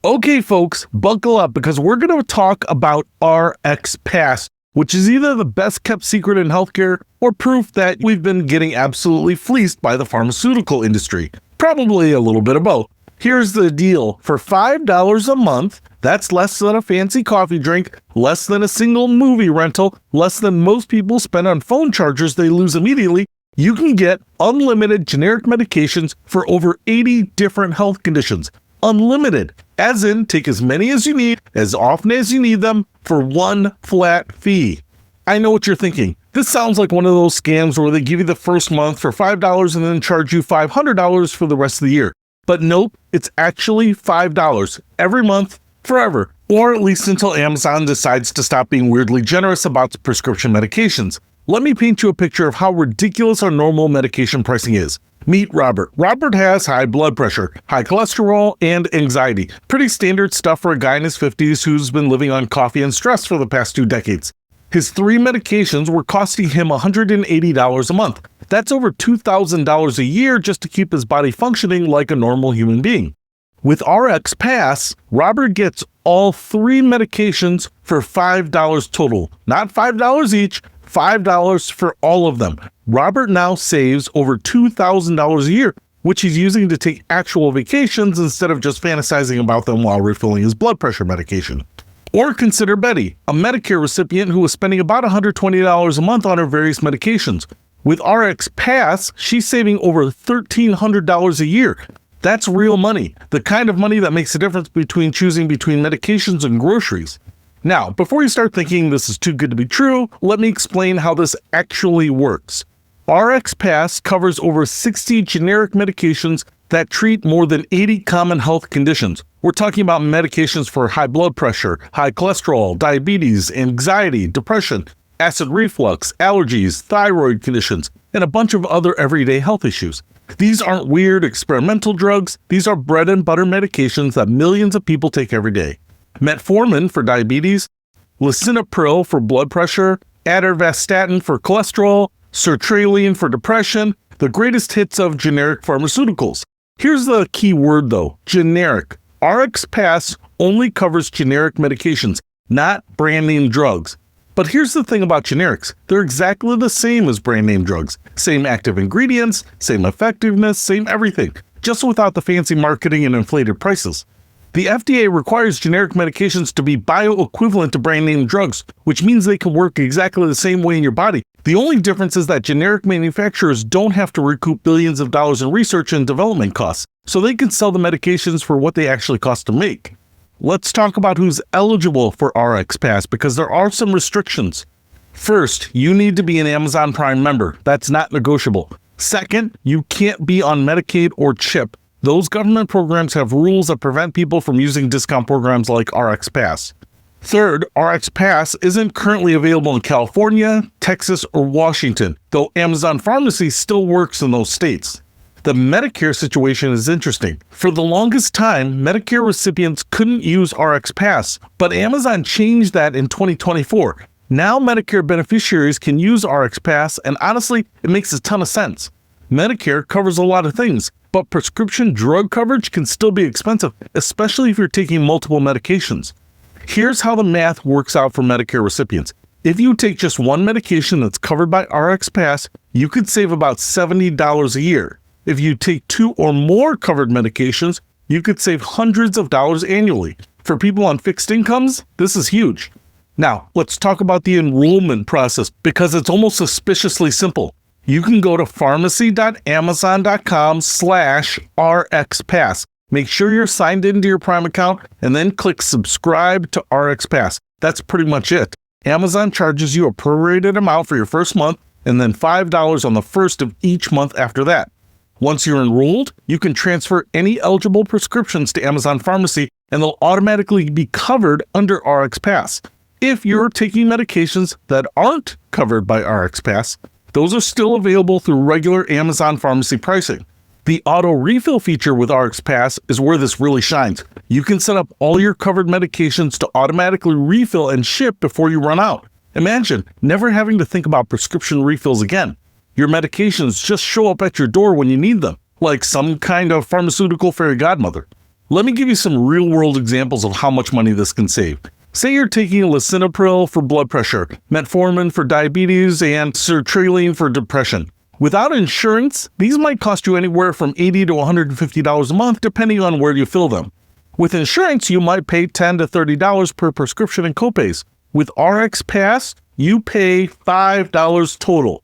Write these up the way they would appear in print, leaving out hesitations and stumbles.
Okay, folks, buckle up because we're going to talk about RX Pass, which is either the best kept secret in healthcare or proof that we've been getting absolutely fleeced by the pharmaceutical industry. Probably a little bit of both. Here's the deal. For $5 a month, that's less than a fancy coffee drink, less than a single movie rental, less than most people spend on phone chargers they lose immediately, you can get unlimited generic medications for over 80 different health conditions. Unlimited, as in take as many as you need, as often as you need them, for one flat fee. I know what you're thinking. This sounds like one of those scams where they give you the first month for $5 and then charge you $500 for the rest of the year. But nope, it's actually $5 every month, forever, or at least until Amazon decides to stop being weirdly generous about prescription medications. Let me paint you a picture of how ridiculous our normal medication pricing is. Meet Robert. Robert has high blood pressure, high cholesterol, and anxiety. Pretty standard stuff for a guy in his 50s who's been living on coffee and stress for the past 2 decades. His 3 medications were costing him $180 a month. That's over $2,000 a year just to keep his body functioning like a normal human being. With RX Pass, Robert gets all 3 medications for $5 total. Not $5 each, $5 for all of them. Robert now saves over $2,000 a year, which he's using to take actual vacations instead of just fantasizing about them while refilling his blood pressure medication. Or consider Betty, a Medicare recipient who was spending about $120 a month on her various medications. With RX Pass, she's saving over $1,300 a year. That's real money, the kind of money that makes a difference between choosing between medications and groceries. Now, before you start thinking this is too good to be true, let me explain how this actually works. RX Pass covers over 60 generic medications that treat more than 80 common health conditions. We're talking about medications for high blood pressure, high cholesterol, diabetes, anxiety, depression, acid reflux, allergies, thyroid conditions, and a bunch of other everyday health issues. These aren't weird experimental drugs. These are bread and butter medications that millions of people take every day. Metformin for diabetes, lisinopril for blood pressure, atorvastatin for cholesterol, sertraline for depression, the greatest hits of generic pharmaceuticals. Here's the key word though, generic. RX Pass only covers generic medications, not brand name drugs. But here's the thing about generics. They're exactly the same as brand name drugs. Same active ingredients, same effectiveness, same everything, just without the fancy marketing and inflated prices. The FDA requires generic medications to be bioequivalent to brand name drugs, which means they can work exactly the same way in your body. The only difference is that generic manufacturers don't have to recoup billions of dollars in research and development costs, so they can sell the medications for what they actually cost to make. Let's talk about who's eligible for RX Pass because there are some restrictions. First, you need to be an Amazon Prime member. That's not negotiable. Second, you can't be on Medicaid or CHIP. Those government programs have rules that prevent people from using discount programs like RX Pass. Third, RX Pass isn't currently available in California, Texas, or Washington, though Amazon Pharmacy still works in those states. The Medicare situation is interesting. For the longest time, Medicare recipients couldn't use RX Pass, but Amazon changed that in 2024. Now Medicare beneficiaries can use RX Pass, and honestly, it makes a ton of sense. Medicare covers a lot of things, but prescription drug coverage can still be expensive, especially if you're taking multiple medications. Here's how the math works out for Medicare recipients. If you take just one medication that's covered by RX Pass, you could save about $70 a year. If you take 2 or more covered medications, you could save hundreds of dollars annually. For people on fixed incomes, this is huge. Now, let's talk about the enrollment process because it's almost suspiciously simple. You can go to pharmacy.amazon.com/RxPass. Make sure you're signed into your Prime account and then click subscribe to RX Pass. That's pretty much it. Amazon charges you a prorated amount for your first month and then $5 on the first of each month after that. Once you're enrolled, you can transfer any eligible prescriptions to Amazon Pharmacy and they'll automatically be covered under RX Pass. If you're taking medications that aren't covered by RX Pass, those are still available through regular Amazon Pharmacy pricing. The auto refill feature with RX Pass is where this really shines. You can set up all your covered medications to automatically refill and ship before you run out. Imagine never having to think about prescription refills again. Your medications just show up at your door when you need them, like some kind of pharmaceutical fairy godmother. Let me give you some real-world examples of how much money this can save. Say you're taking lisinopril for blood pressure, metformin for diabetes, and sertraline for depression. Without insurance, these might cost you anywhere from $80 to $150 a month, depending on where you fill them. With insurance, you might pay $10 to $30 per prescription and copays. With RxPass, you pay $5 total.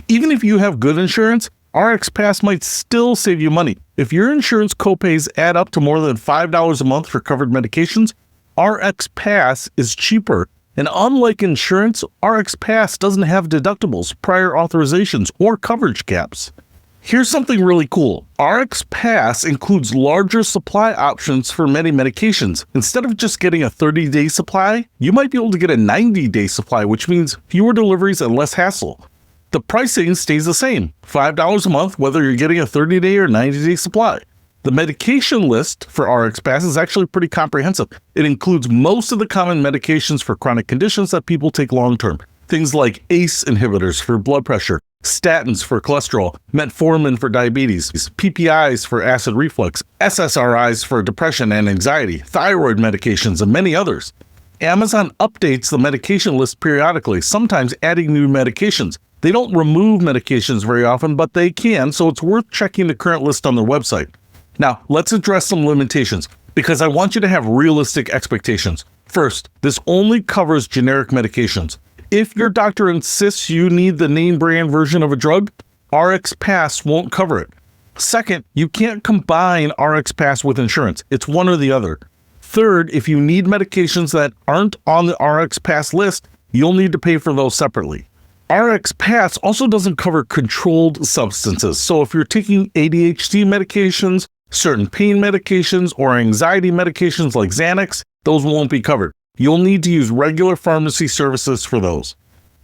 Even if you have good insurance, RxPass might still save you money. If your insurance copays add up to more than $5 a month for covered medications, RxPass is cheaper. And unlike insurance, RxPass doesn't have deductibles, prior authorizations, or coverage caps. Here's something really cool. RxPass includes larger supply options for many medications. Instead of just getting a 30-day supply, you might be able to get a 90-day supply, which means fewer deliveries and less hassle. The pricing stays the same, $5 a month, whether you're getting a 30-day or 90-day supply. The medication list for RxPass is actually pretty comprehensive. It includes most of the common medications for chronic conditions that people take long-term. Things like ACE inhibitors for blood pressure, statins for cholesterol, metformin for diabetes, PPIs for acid reflux, SSRIs for depression and anxiety, thyroid medications, and many others. Amazon updates the medication list periodically, sometimes adding new medications. They don't remove medications very often, but they can, so it's worth checking the current list on their website. Now, let's address some limitations, because I want you to have realistic expectations. First, this only covers generic medications. If your doctor insists you need the name brand version of a drug, RxPass won't cover it. Second, you can't combine RxPass with insurance. It's one or the other. Third, if you need medications that aren't on the RxPass list, you'll need to pay for those separately. RxPass also doesn't cover controlled substances, so if you're taking ADHD medications, certain pain medications, or anxiety medications like Xanax, those won't be covered. You'll need to use regular pharmacy services for those.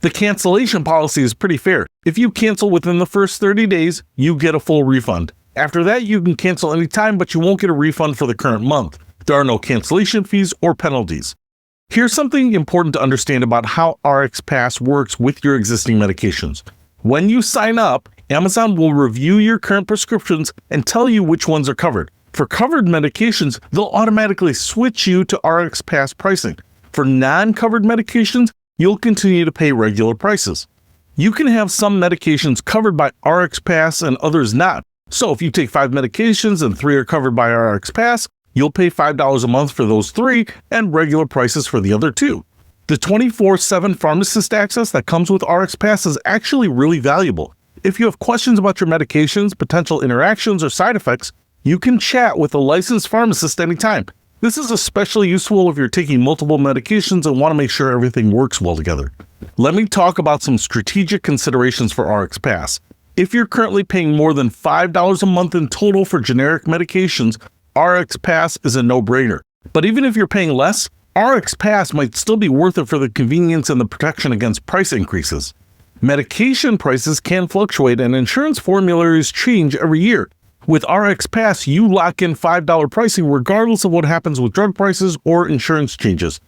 The cancellation policy is pretty fair. If you cancel within the first 30 days, you get a full refund. After that, you can cancel anytime, but you won't get a refund for the current month. There are no cancellation fees or penalties. Here's something important to understand about how RxPass works with your existing medications. When you sign up, Amazon will review your current prescriptions and tell you which ones are covered. For covered medications, they'll automatically switch you to RxPass pricing. For non-covered medications, you'll continue to pay regular prices. You can have some medications covered by RxPass and others not. So if you take 5 medications and 3 are covered by RxPass, you'll pay $5 a month for those 3 and regular prices for the other 2. The 24/7 pharmacist access that comes with RxPass is actually really valuable. If you have questions about your medications, potential interactions, or side effects, you can chat with a licensed pharmacist anytime. This is especially useful if you're taking multiple medications and want to make sure everything works well together. Let me talk about some strategic considerations for RxPass. If you're currently paying more than $5 a month in total for generic medications, RxPass is a no-brainer. But even if you're paying less, RxPass might still be worth it for the convenience and the protection against price increases. Medication prices can fluctuate and insurance formularies change every year. With RxPass, you lock in $5 pricing regardless of what happens with drug prices or insurance changes.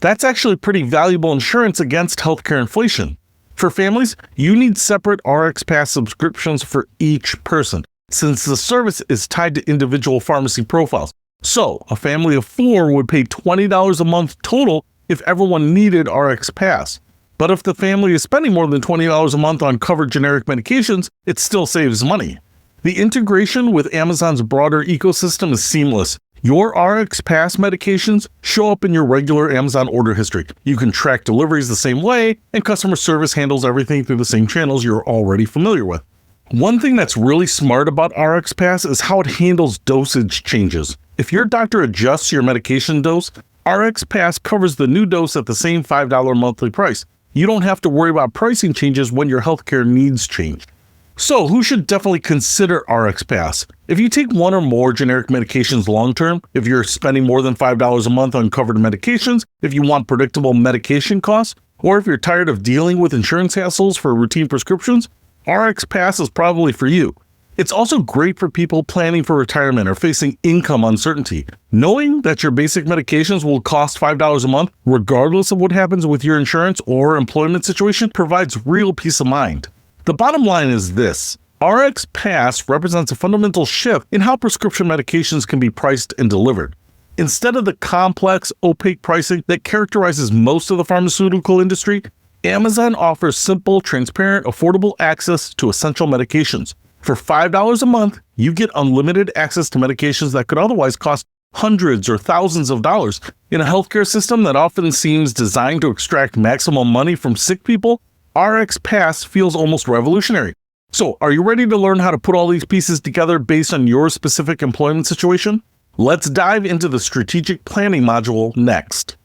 That's actually pretty valuable insurance against healthcare inflation. For families, you need separate RxPass subscriptions for each person, since the service is tied to individual pharmacy profiles. So, a family of 4 would pay $20 a month total if everyone needed RxPass. But if the family is spending more than $20 a month on covered generic medications, it still saves money. The integration with Amazon's broader ecosystem is seamless. Your RxPass medications show up in your regular Amazon order history. You can track deliveries the same way, and customer service handles everything through the same channels you're already familiar with. One thing that's really smart about RxPass is how it handles dosage changes. If your doctor adjusts your medication dose, RxPass covers the new dose at the same $5 monthly price. You don't have to worry about pricing changes when your healthcare needs change. So, who should definitely consider RxPass? If you take 1 or more generic medications long-term, if you're spending more than $5 a month on covered medications, if you want predictable medication costs, or if you're tired of dealing with insurance hassles for routine prescriptions, RxPass is probably for you. It's also great for people planning for retirement or facing income uncertainty. Knowing that your basic medications will cost $5 a month, regardless of what happens with your insurance or employment situation, provides real peace of mind. The bottom line is this: RX Pass represents a fundamental shift in how prescription medications can be priced and delivered. Instead of the complex, opaque pricing that characterizes most of the pharmaceutical industry, Amazon offers simple, transparent, affordable access to essential medications. For $5 a month, you get unlimited access to medications that could otherwise cost hundreds or thousands of dollars. In a healthcare system that often seems designed to extract maximum money from sick people, RX Pass feels almost revolutionary. So, are you ready to learn how to put all these pieces together based on your specific employment situation? Let's dive into the strategic planning module next.